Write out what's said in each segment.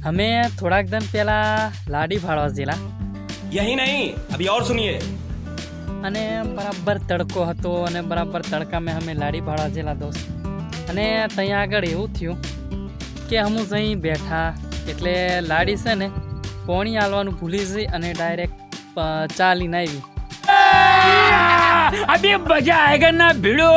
हमें थोड़ा दिन पहला लाडी भाड़वा जिला यही नहीं अभी और सुनिए અને બરાબર તડકો હતો અને બરાબર તડકામાં અમે લાડી ભાળવા જેલા દોસ્ત અને ત્યાં આગળ એવું થયું કે હું જઈ બેઠા એટલે લાડી છે ને પોણી આલવાનું ભૂલી જઈ અને ડાયરેક્ટ ચાલીને આવી અબે મજા આયેગા ના ભીડો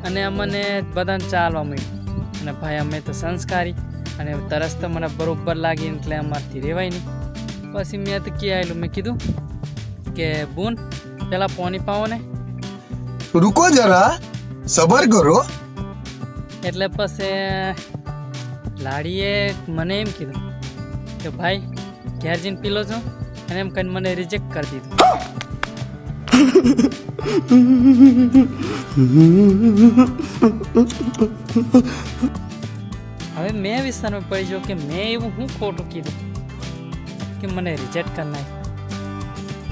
અને અમને બધાને ચાલવા મળ્યું અને ભાઈ અમે તો સંસ્કારી અને તરસ તો મને બરોબર લાગી એટલે અમારથી રહેવાય નહીં પછી મેં તો કે આવેલું મેં કીધું કે બૂન પેલા પાણી પાવો ને रुको जरा सबर करो એટલે પછી લાડીએ મને એમ કીધું કે ભાઈ ઘેર જઈને પી લો છો અને એમ કહીને મને રિજેક્ટ કરી દીધું હવે મેં વિસ્તારમાં પડી ગયો કે મેં એવું હું ખોટું કીધું કે મને રિજેક્ટ કરી નાખ્યું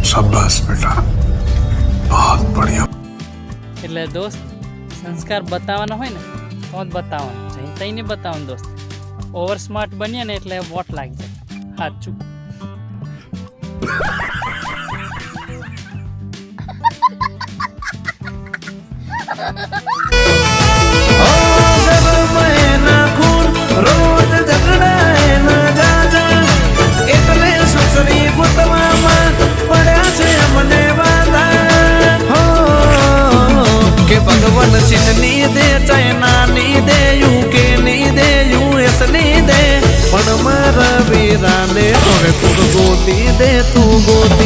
शाबाश बेटा बहुत बढ़िया એટલે દોસ્ત સંસ્કાર બતાવવાનો હોય ને તો જ બતાવવાનો જઈ તઈ નહીં બતાવવાનું દોસ્ત ઓવર સ્માર્ટ બનીએ ને એટલે વોટ લાગી જાય સાચું भगवान चीननी दे चाइना नी दे यूके नी दे यूएस नी दे पण मारा वीरा ने हवे तू गोदी दे तू गोदी